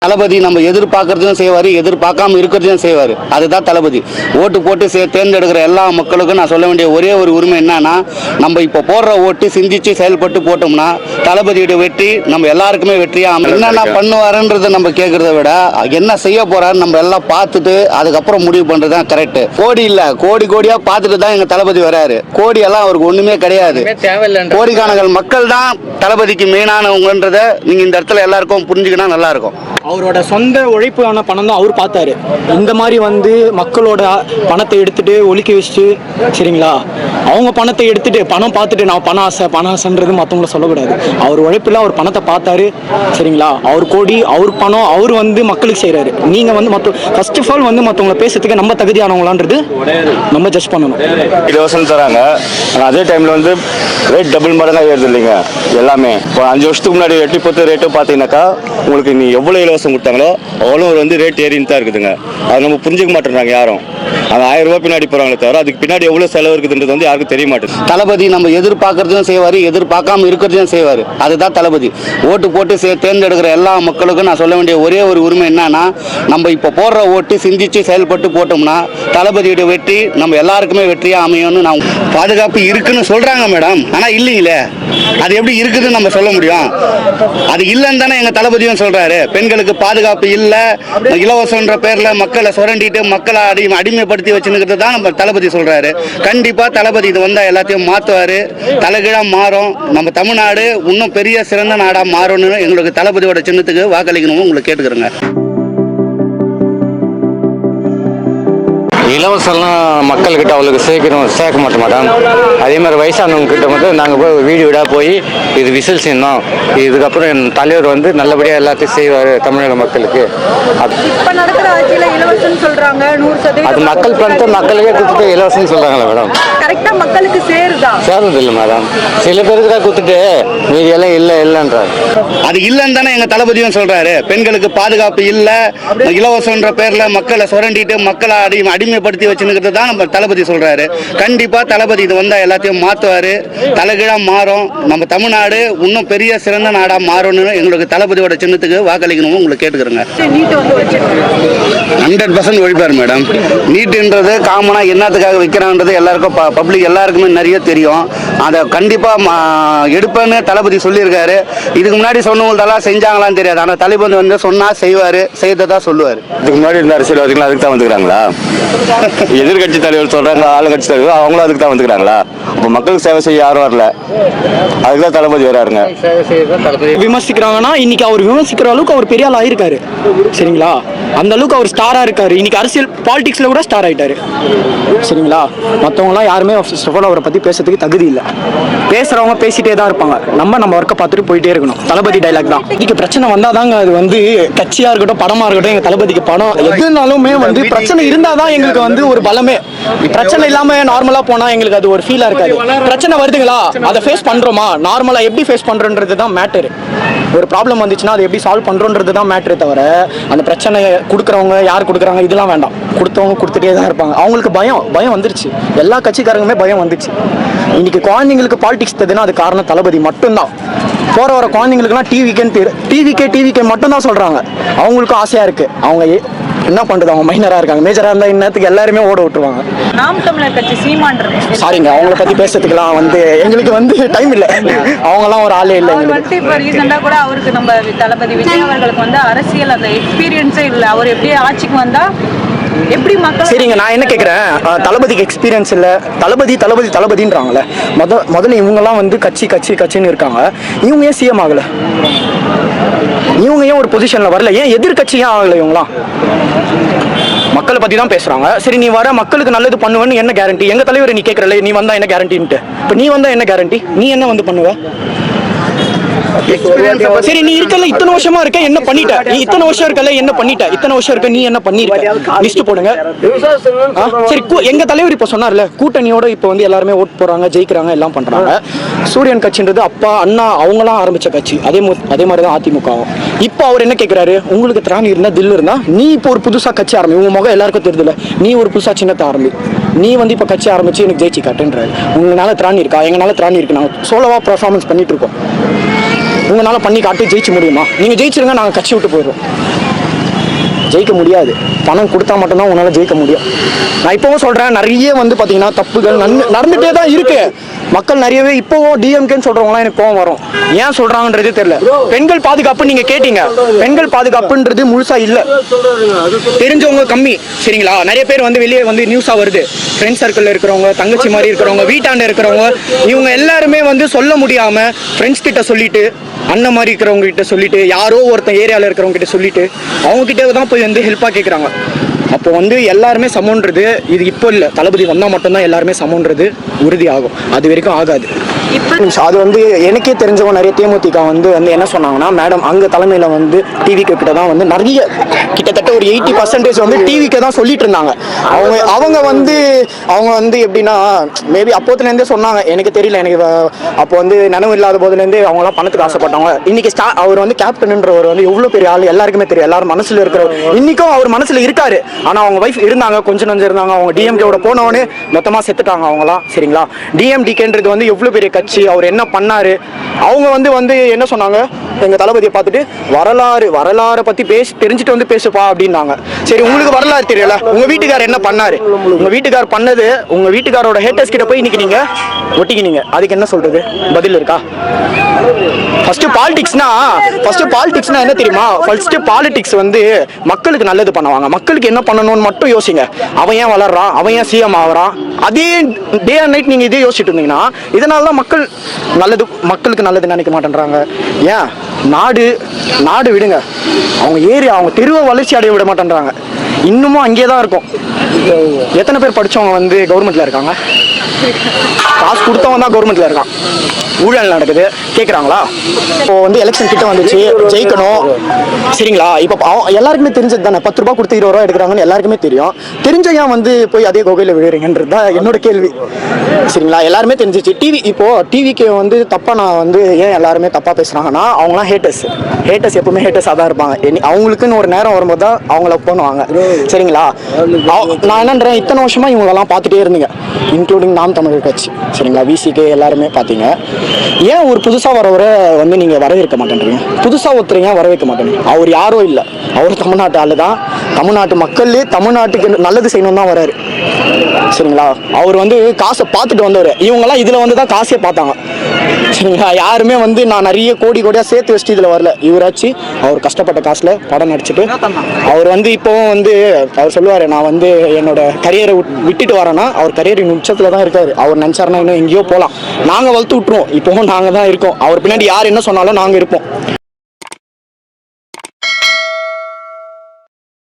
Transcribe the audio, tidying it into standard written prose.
தளபதி நம்ம எதிர்பார்க்கறதையும் செய்வார், எதிர்பார்க்காம இருக்கிறதையும் செய்வார். அதுதான் தளபதி. ஓட்டு போட்டு தேர்ந்தெடுக்கிற எல்லா மக்களுக்கும் நான் சொல்ல வேண்டிய ஒரே ஒரு உரிமை என்னன்னா, நம்ம இப்போ போடுற ஓட்டு சிந்திச்சு செயல்பட்டு போட்டோம்னா தளபதியோட வெற்றி நம்ம எல்லாருக்குமே வெற்றியா. என்னென்ன பண்ணுவாருன்றதை நம்ம கேட்கறத விட என்ன செய்ய போறாரு நம்ம எல்லாம் பார்த்துட்டு அதுக்கப்புறம் முடிவு பண்றது தான் கரெக்ட். கோடி இல்ல, கோடி கோடியா பார்த்துட்டு தான் எங்க தளபதி வராரு. கோடி எல்லாம் அவருக்கு ஒண்ணுமே கிடையாது. கோடிக்கணக்கான மக்கள் தான் தளபதிக்கு மெயினானவங்கன்றத நீங்க இந்த இடத்துல எல்லாருக்கும் புரிஞ்சுக்கினா நல்லா இருக்கும். அவரோட சொந்த உழைப்பான பணம் தான் அவர் பார்த்தாரு. இந்த மாதிரி வந்து மக்களோட பணத்தை எடுத்துட்டு ஒழிக்க வச்சுட்டு, சரிங்களா, அவங்க பணத்தை எடுத்துட்டு பணம் பார்த்துட்டு நான் பண ஆசைன்றது மற்றவங்கள சொல்லக்கூடாது. அவர் உழைப்பில் அவர் பணத்தை பார்த்தாரு, சரிங்களா. அவர் கோடி, அவர் பணம், அவர் வந்து மக்களுக்கு செய்கிறாரு. நீங்கள் வந்து ஃபர்ஸ்ட் ஆஃப் ஆல் வந்து மற்றவங்களை பேசுறதுக்கு நம்ம தகுதியானவங்களான்றது நம்ம ஜட்ஜ் பண்ணணும். இலவசம் தராங்க, ஆனால் அதே டைமில் வந்து ரேட் டபுள் மடங்காக ஏறுது இல்லைங்க எல்லாமே. இப்போ 5 வருஷத்துக்கு முன்னாடி 8 ரேட்டு பார்த்தீங்கன்னாக்கா உங்களுக்கு நீ எவ்வளோ இலவசம் கொடுத்தாங்களோ அவ்வளோ வந்து ரேட் ஏறின்னு தான் இருக்குதுங்க. அது நம்ம புரிஞ்சுக்க மாட்டேறாங்க யாரும். அது 1000 ரூபாய் பின்னாடி போகிறாங்களே தவிர அதுக்கு பின்னாடி எவ்வளோ செலவு இருக்குதுன்றது வந்து யாருக்கும் தெரிய மாட்டேங்குது. தளபதி நம்ம எதிர்பார்க்கறதையும் செய்வார், எதிர்பார்க்காம இருக்கிறதையும் செய்வார். அதுதான் தளபதி. ஓட்டு போட்டு தேர்ந்தெடுக்கிற எல்லா மக்களுக்கும் நான் சொல்ல வேண்டிய ஒரே ஒரு உரிமை என்னன்னா, நம்ம இப்போ போடுற ஓட்டு சிந்திச்சு செயல்பட்டு போட்டோம்னா தளபதியோட வெற்றி நம்ம எல்லாருக்குமே வெற்றியா அமையும்னு நான். பாதுகாப்பு இருக்குன்னு சொல்றாங்க மேடம், ஆனா இல்லைங்களே. அது எப்படி இருக்குதுன்னு நம்ம சொல்ல முடியும்? அது இல்லைன்னு தானே எங்க தளபதியும் சொல்றாரு. பெண்களுக்கு பாதுகாப்பு இல்லை, இலவசன்ற பேர்ல மக்களை சுரண்டிட்டு மக்களை அடிமைப்படுத்தி வச்சுக்கிறது தான் நம்ம தளபதி சொல்றாரு. கண்டிப்பா தளபதி இது வந்தா எல்லாத்தையும் மாத்துவாரு, தலைகீழா மாறும். நம்ம தமிழ்நாடு இன்னும் பெரிய சிறந்த நாடா மாறும்னு எங்களுக்கு தளபதியோட சின்னத்துக்கு வாக்களிக்கணும் உங்களுக்கு கேட்டுக்கிறேங்க. இலவசம்லாம் மக்கள்கிட்ட அவளுக்கு சேர்க்க மாட்டோம் மேடம். அதே மாதிரி வயசானவங்க கிட்ட வந்து நாங்கள் போய் வீடியோடாக போய் இது விசில் செய்யணும், இதுக்கப்புறம் என் தலைவர் வந்து நல்லபடியாக எல்லாத்தையும் செய்வார் தமிழக மக்களுக்கு. இப்போ நடக்கிற ஆட்சியில் இலவசம் சொல்கிறாங்க 100%. அது மக்கள் பணத்தை மக்களுக்கே கொடுத்துட்டு இலவசம்னு சொல்கிறாங்களா மேடம்? கரெக்டாக மக்களுக்கு சேருது இல்லை மேடம். சில பேருக்கு தான் கொடுத்துட்டு மீதி எல்லாம் இல்லைன்றாரு. அது இல்லைன்னு தானே எங்க தளபதியும் சொல்றாரு. பெண்களுக்கு பாதுகாப்பு இல்லை, இலவசன்ற பேர்ல மக்களை சுரண்டிட்டு மக்களை அடிமைப்படுத்தி வச்சுக்கிறது தான் நம்ம தளபதி சொல்றாரு. கண்டிப்பா தளபதி இது வந்தா எல்லாத்தையும் மாத்துவாரு, தலைகீழா மாறும். நம்ம தமிழ்நாடு இன்னும் பெரிய சிறந்த நாடா மாறும்னு எங்களுக்கு தளபதியோட சின்னத்துக்கு வாக்களிக்கணும் உங்களுக்கு கேட்டுக்கிறேங்க. 100% ஒழிப்பார் மேடம். நீட்டுன்றது காமனா என்னத்துக்காக வைக்கிறான்றது எல்லாருக்கும் பப்ளிக் எல்லாருக்குமே நிறைய தெரியும். அதை கண்டிப்பா எடுப்பேன்னு தளபதி சொல்லியிருக்காரு. இதுக்கு முன்னாடி சொன்னவங்களெல்லாம் செஞ்சாங்களான்னு தெரியாது, ஆனால் தளபதி வந்து சொன்னா செய்வாரு, செய்ததா சொல்லுவாரு. இதுக்கு முன்னாடி இருந்த அரசியல்வாதிகள் அதுக்கு தான் வந்துக்கிறாங்களா? எதிர்கட்சி தலைவர் சொல்றாங்க, ஆளுங்கட்சி தலைவர் அவங்களும் அதுக்கு தான் வந்துக்கிறாங்களா? இப்போ மக்களுக்கு சேவை செய்ய யாரும் வரல, அதுக்கு தான் தளபதி வராருங்க. விமர்சிக்கிறாங்கன்னா இன்னைக்கு அவர் விமர்சிக்கிற அளவுக்கு அவர் பெரிய ஆள் ஆயிருக்காரு, சரிங்களா. அந்த அளவுக்கு அவர் ஸ்டாரா இருக்காரு. இன்னைக்கு அரசியல் பாலிடிக்ஸ்ல கூட ஸ்டார் ஆயிட்டாரு, சரிங்களா. மற்றவங்களாம் யாருமே ஃபர்ஸ்ட் ஆஃப் ஆல் அவரை பத்தி பேசுறதுக்கு தகுதி இல்லை. பேசுறவங்க பேசிட்டே தான் இருப்பாங்க. நம்ம ஒர்க்கை பார்த்துட்டு போயிட்டே இருக்கணும். தளபதி டைலாக் தான். இன்னைக்கு பிரச்சனை வந்தாதாங்க அது வந்து கட்சியா இருக்கட்டும் படமா இருக்கட்டும், எங்க தளபதிக்கு படம் எதுனாலுமே வந்து பிரச்சனை இருந்தாதான் எங்களுக்கு வந்து ஒரு பலமே. பிரச்சனை இல்லாம நார்மலா போனா எங்களுக்கு அது ஒரு ஃபீலா இருக்காது. பிரச்சனை வருதுங்களா, அதை ஃபேஸ் பண்றோமா, நார்மலா எப்படி ஃபேஸ் பண்றோன்றது தான் மேட்டர். ஒரு ப்ராப்ளம் வந்துச்சுன்னா அதை எப்படி சால்வ் பண்றோன்றது தான் மேட்டரே தவிர அந்த பிரச்சனையை கொடுக்குறவங்க யார் கொடுக்குறாங்க இதெல்லாம் வேண்டாம். கொடுத்தவங்க கொடுத்துட்டே தான் இருப்பாங்க. அவங்களுக்கு பயம் வந்துருச்சு. எல்லா கட்சிக்காரங்களுமே பயம் வந்துச்சு. இன்னைக்கு குழந்தைங்களுக்கு பாலிடிக்ஸ் தெரியுதுன்னா அது காரணம் தளபதி மட்டும்தான். போற வர குழந்தைங்களுக்குலாம் டிவிகே மட்டும் தான் சொல்றாங்க. அவங்களுக்கும் ஆசையா இருக்கு. அவங்க என்ன பண்றது, அவங்க மைனரா இருக்காங்க. மேஜரா இருந்தா இன்னத்துக்கு எல்லாருமே ஓட விட்டுருவாங்க. நாம் தமிழர் கட்சி சீமான் சாரிங்க, அவங்கள பத்தி பேசுறதுக்குலாம் வந்து எங்களுக்கு வந்து டைம் இல்லை. அவங்கலாம் ஒரு ஆளே இல்லை. இப்போ ரீசெண்டா கூட அவருக்கு நம்ம தளபதி விஜய் அவர்களுக்கு வந்து அரசியல் அந்த எக்ஸ்பீரியன்ஸே இல்லை. அவர் எப்படி ஆட்சிக்கு வந்தா எப்படி மக்கள். சரிங்க, நான் என்ன கேட்குறேன், தளபதிக்கு எக்ஸ்பீரியன்ஸ் இல்லை, தளபதின்றாங்களே. முதல்ல இவங்கெல்லாம் வந்து கட்சின்னு இருக்காங்க. இவங்க ஏன் சிஎம் ஆகலை? இவங்க ஏன் ஒரு பொசிஷன்ல வரல? ஏன் எதிர்கட்சியும் ஆகலை? இவங்களாம் மக்களை பத்தி தான் பேசுறாங்க. சரி, நீ வர மக்களுக்கு நல்லது பண்ணுவேன்னு என்ன கேரண்டி? எங்க தலைவர் நீ கேட்கறல, நீ வந்தா என்ன கேரண்டின்ட்டு. இப்போ நீ வந்தா என்ன கேரண்டி? நீ என்ன வந்து பண்ணுவ? சரி, நீ இருக்கல இத்தனை வருஷமா இருக்க, என்ன பண்ணிட்ட? நீ இத்தனை வருஷம் இருக்கல, என்ன பண்ணிட்ட? இத்தனை வருஷம் இருக்க, நீ என்ன பண்ணிருக்க? லிஸ்ட் போடுங்க. சரி, எங்க தலைவர் இப்ப சொன்னார்ல, கூட்டணியோட இப்ப வந்து எல்லாருமே ஓட்டு போறாங்க, ஜெயிக்கிறாங்க, எல்லாம் பண்றாங்க. சூரியன் கட்சின்றது அப்பா அண்ணா அவங்களாம் ஆரம்பிச்ச கட்சி. அதே மாதிரிதான் அதிமுகவும். இப்போ அவர் என்ன கேட்கிறாரு, உங்களுக்கு திராணி இருந்தா தில்லு இருந்தா நீ இப்போ ஒரு புதுசா கட்சி ஆரம்பி. உங்க முகம் எல்லாருக்கும் தெரியுதுல, நீ ஒரு புதுசா சின்னத்தை ஆரம்பி. நீ வந்து இப்ப கட்சி ஆரம்பிச்சு எனக்கு ஜெயிச்சு காட்டுன்றாரு. உங்களால திராணி இருக்கா? எங்களால திராணி இருக்கு. நாங்க சோலவா பெர்ஃபார்மன்ஸ் பண்ணிட்டு இருக்கோம். உங்களால் பண்ணி காட்டி ஜெயிச்சு முடியுமா? நீங்கள் ஜெயிச்சிருங்க, நாங்கள் கட்சி விட்டு போயிடுறோம். ஜெயிக்க முடியாது. பணம் கொடுத்தா மட்டும்தான் உங்களால் ஜெயிக்க முடியும். நான் இப்போவும் சொல்கிறேன், நிறைய வந்து பார்த்தீங்கன்னா தப்புகள் நடந்துகிட்டே தான் இருக்கு. மக்கள் நிறையவே இப்போவும் டிஎம்கேன்னு சொல்கிறவங்களாம் எனக்கு கோவம் வரும். ஏன் சொல்கிறாங்கன்றதே தெரியல. பெண்கள் பாதுகாப்பு நீங்கள் கேட்டீங்க, பெண்கள் பாதுகாப்புன்றது முழுசாக இல்லை, தெரிஞ்சவங்க கம்மி. சரிங்களா? நிறைய பேர் வந்து வெளியே வந்து நியூஸாக வருது, ஃப்ரெண்ட்ஸ் சர்க்கிளில் இருக்கிறவங்க, தங்கச்சி மாதிரி இருக்கிறவங்க, வீட்டாண்ட இருக்கிறவங்க, இவங்க எல்லாருமே வந்து சொல்ல முடியாமல் ஃப்ரெண்ட்ஸ் கிட்ட சொல்லிட்டு, அண்ணன் மாதிரி இருக்கிறவங்க கிட்ட சொல்லிட்டு, யாரோ ஒருத்தன் ஏரியாவில் இருக்கிறவங்க கிட்ட சொல்லிட்டு, அவங்க கிட்ட தான் போய் வந்து ஹெல்ப்பாக கேட்குறாங்க. அப்போ வந்து எல்லாருமே சமன்றது இது இப்போ இல்லை, தளபதி வந்தால் மட்டும்தான் எல்லாருமே சமன்றது உறுதி ஆகும். அது வரைக்கும் ஆகாது. அது வந்து எனக்கே தெரிஞ்சவங்க நிறைய தேமுதிக வந்து என்ன சொன்னாங்கன்னா, மேடம் அங்கே தலைமையில் வந்து டிவிக்கு கிட்ட தான் வந்து நிறைய கிட்டத்தட்ட ஒரு 80% வந்து டிவிக்கு தான் சொல்லிட்டு இருந்தாங்க. அவங்க வந்து எப்படின்னா, மேபி அப்போத்துலேருந்தே சொன்னாங்க, எனக்கு தெரியல, எனக்கு அப்போ வந்து நினைவு இல்லாத போதுலேருந்தே அவங்களாம் பணத்துக்கு ஆசைப்பட்டாங்க. இன்னைக்கு அவர் வந்து கேப்டன்ன்றவர் வந்து எவ்வளோ பெரிய ஆள் எல்லாருக்குமே தெரியும். எல்லாரும் மனசில் இருக்கிறவர், இன்னைக்கும் அவர் மனசில் இருக்காரு. ஆனால் அவங்க வைஃப் இருந்தாங்க, கொஞ்சம் நஞ்சம் இருந்தாங்க. அவங்க டிஎம்கேவோட போனவொடனே மொத்தமாக செத்துட்டாங்க அவங்களாம். சரிங்களா? டிஎம்டிகேன்றது வந்து எவ்வளோ பெரிய கட்சி, அவர் என்ன பண்ணாரு. அவங்க வந்து என்ன சொன்னாங்க, எங்கள் தளபதியை பார்த்துட்டு வரலாறை பற்றி தெரிஞ்சுட்டு வந்து பேசுப்பா அப்படின்னாங்க. சரி, உங்களுக்கு வரலாறு தெரியல, உங்கள் வீட்டுக்கார் என்ன பண்ணாரு, உங்கள் வீட்டுக்கார் பண்ணது உங்கள் வீட்டுக்காரோட ஹேட்டர்ஸ் கிட்ட போய் இன்னைக்கு நீங்கள் ஒட்டிக்கினீங்க. அதுக்கு என்ன சொல்றது? பதில் இருக்கா? ஃபர்ஸ்ட் பாலிடிக்ஸ்னா என்ன தெரியுமா? ஃபர்ஸ்ட் பாலிடிக்ஸ் வந்து மக்களுக்கு நல்லது பண்ணுவாங்க. மக்களுக்கு என்ன பண்ணணும்னு மட்டும் யோசிங்க. அவன் ஏன் வளர்றான், அவன் ஏன் சிஎம் ஆகிறான், அதே டே அண்ட் நைட் நீங்கள் இதே யோசிச்சுட்டு இருந்தீங்கன்னா, இதனால தான் மக்களுக்கு நல்லது நினைக்க மாட்டேன்றாங்க. ஏன் நாடு விடுங்க, அவங்க ஏரியா அவங்க தெருவை வளர்ச்சி அடைய விட மாட்டேன்றாங்க. இன்னமும் அங்கேயே தான் இருக்கும். எத்தனை பேர் படித்தவங்க வந்து கவர்மெண்ட்டில் இருக்காங்க? காசு கொடுத்தவன் தான் கவர்மெண்ட்டில் இருக்கான். ஊழல் நடக்குது, கேட்குறாங்களா? இப்போ வந்து எலெக்ஷன் கிட்ட வந்துச்சு, ஜெயிக்கணும். சரிங்களா? இப்போ எல்லாருக்குமே தெரிஞ்சது தானே, 10 ரூபா கொடுத்து 20 ரூபா எடுக்கிறாங்கன்னு எல்லாருக்குமே தெரியும். தெரிஞ்ச ஏன் வந்து போய் அதே கோகையில் விழுறீங்கன்றது தான் என்னோட கேள்வி. சரிங்களா? எல்லாருமே தெரிஞ்சிச்சு. டிவிக்கு வந்து தப்பாக நான் வந்து ஏன் எல்லாருமே தப்பாக பேசுகிறாங்கன்னா, அவங்களாம் ஹேட்டர்ஸ் எப்பவுமே ஹேட்டர்ஸாக தான் இருப்பாங்க. அவங்களுக்குன்னு ஒரு நேரம் வரும்போது தான் அவங்கள பண்ணுவாங்க. சரிங்களா? நான் என்னன்றேன், இத்தனை வருஷமாக இவங்களெல்லாம் பார்த்துட்டே இருந்தீங்க, இன்க்ளூடிங் நாம் தமிழர் கட்சி. சரிங்களா? விசிகே எல்லாருமே பார்த்தீங்க. ஏன் ஒரு புதுசாக வரவரை வந்து நீங்கள் வரவேற்க மாட்டேன்றீங்க? புதுசாக ஒருத்தர் ஏன் வரவேற்க மாட்டேங்க? அவர் யாரும் இல்லை, அவர் தமிழ்நாட்டு ஆளு தான். தமிழ்நாட்டு மக்கள்லேயே தமிழ்நாட்டுக்கு நல்லது செய்யணும் தான் வராரு. சரிங்களா? அவர் வந்து காசை பார்த்துட்டு வந்தவர். இவங்கெல்லாம் இதில் வந்து தான் காசே பார்த்தாங்க. சரிங்களா? யாருமே வந்து நான் நிறைய கோடியாக சேர்த்து வச்சுட்டு இதில் வரல. இவராச்சு அவர் கஷ்டப்பட்ட காசில் படம் நடிச்சுட்டு அவர் வந்து இப்போவும் வந்து அவர் சொல்லுவார், நான் வந்து என்னோட கரியரை விட்டுட்டு வரேன்னா, அவர் கரியரின் உச்சத்தில் தான் இருக்காரு. அவர் நினச்சாருன்னா இன்னும் எங்கேயோ போகலாம். நாங்கள் வளர்த்து விட்டுருவோம். இப்போவும் நாங்கள் தான் இருக்கோம். அவர் பின்னாடி யார் என்ன சொன்னாலும் நாங்கள் இருப்போம்.